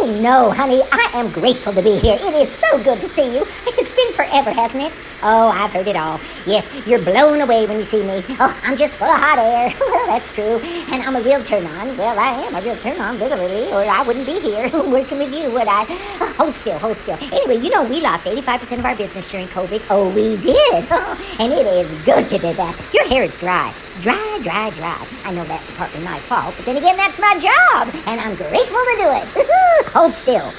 Oh, no, honey, I am grateful to be here. It is so good to see you. It's been forever, hasn't it? Oh, I've heard it all. Yes, you're blown away when you see me. Oh, I'm just full of hot air. Well, that's true. And I'm a real turn-on. Well, I am a real turn-on, literally, or I wouldn't be here working with you, would I? Oh, hold still, hold still. Anyway, you know we lost 85% of our business during COVID. Oh, we did. And it is good to do that. Your hair is dry. Dry, dry, dry. I know that's partly my fault, but then again, that's my job. And I'm grateful to do it. Hold still.